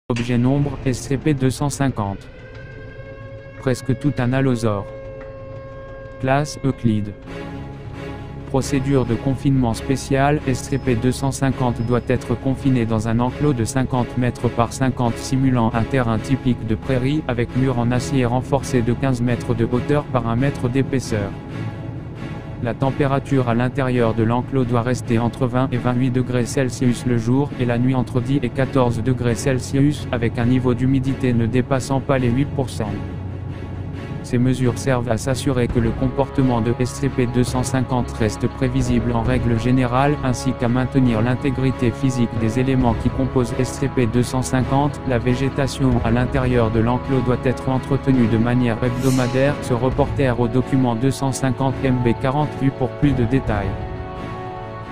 Objet nombre SCP-250. Presque tout un allosaure. Classe Euclide. Procédure de confinement spécial. SCP-250 doit être confiné dans un enclos de 50 mètres par 50 simulant un terrain typique de prairie avec mur en acier renforcé de 15 mètres de hauteur par 1 mètre d'épaisseur. La température à l'intérieur de l'enclos doit rester entre 20 et 28 degrés Celsius le jour et la nuit entre 10 et 14 degrés Celsius avec un niveau d'humidité ne dépassant pas les 8%. Ces mesures servent à s'assurer que le comportement de SCP-250 reste prévisible en règle générale ainsi qu'à maintenir l'intégrité physique des éléments qui composent SCP-250. La végétation à l'intérieur de l'enclos doit être entretenue de manière hebdomadaire. Se reporter au document 250 MB 40 vu pour plus de détails.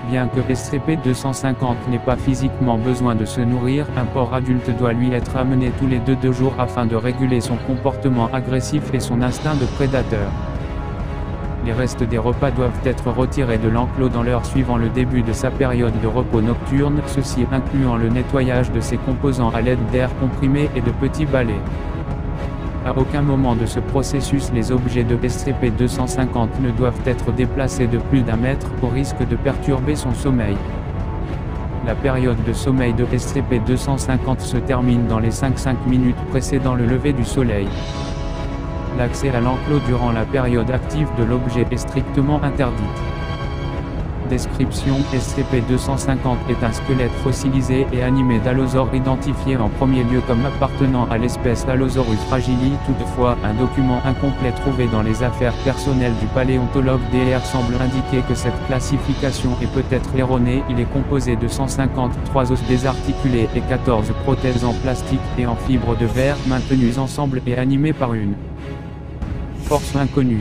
Bien que SCP-250 n'ait pas physiquement besoin de se nourrir, un porc adulte doit lui être amené tous les 2 jours afin de réguler son comportement agressif et son instinct de prédateur. Les restes des repas doivent être retirés de l'enclos dans l'heure suivant le début de sa période de repos nocturne, ceci incluant le nettoyage de ses composants à l'aide d'air comprimé et de petits balais. À aucun moment de ce processus les objets de SCP-250 ne doivent être déplacés de plus d'1 mètre, au risque de perturber son sommeil. La période de sommeil de SCP-250 se termine dans les 5 minutes précédant le lever du soleil. L'accès à l'enclos durant la période active de l'objet est strictement interdit. Description: SCP-250 est un squelette fossilisé et animé d'allosaures identifié en premier lieu comme appartenant à l'espèce Allosaurus fragili. Toutefois, un document incomplet trouvé dans les affaires personnelles du paléontologue Dr semble indiquer que cette classification est peut-être erronée. Il est composé de 153 os désarticulés et 14 prothèses en plastique et en fibre de verre, maintenues ensemble et animées par une force inconnue.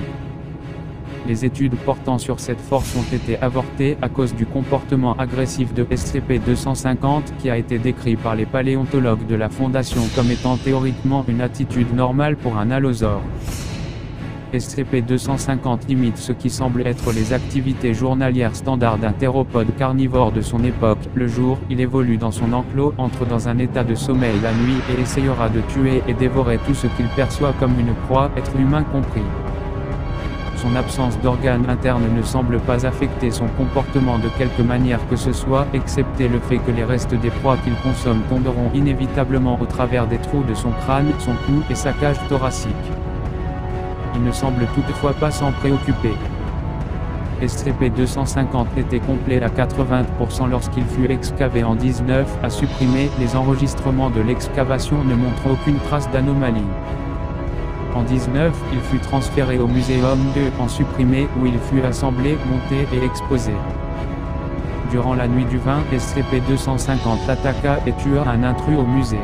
Les études portant sur cette force ont été avortées à cause du comportement agressif de SCP-250 qui a été décrit par les paléontologues de la Fondation comme étant théoriquement une attitude normale pour un allosaure. SCP-250 imite ce qui semble être les activités journalières standards d'un théropode carnivore de son époque. Le jour, il évolue dans son enclos, entre dans un état de sommeil la nuit et essayera de tuer et dévorer tout ce qu'il perçoit comme une proie, être humain compris. Son absence d'organes internes ne semble pas affecter son comportement de quelque manière que ce soit, excepté le fait que les restes des proies qu'il consomme tomberont inévitablement au travers des trous de son crâne, son cou et sa cage thoracique. Il ne semble toutefois pas s'en préoccuper. SCP-250 était complet à 80% lorsqu'il fut excavé en 19 à supprimer. Les enregistrements de l'excavation ne montrent aucune trace d'anomalie. En 19, il fut transféré au muséum de en supprimé où il fut assemblé, monté et exposé. Durant la nuit du 20, SCP-250 attaqua et tua un intrus au musée.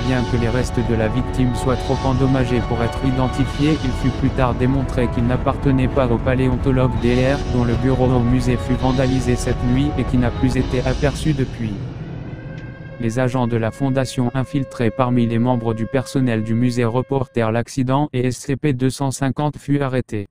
Bien que les restes de la victime soient trop endommagés pour être identifiés, il fut plus tard démontré qu'il n'appartenait pas au paléontologue Dr, dont le bureau au musée fut vandalisé cette nuit et qui n'a plus été aperçu depuis. Les agents de la Fondation infiltrés parmi les membres du personnel du musée reportèrent l'accident et SCP-250 fut arrêté.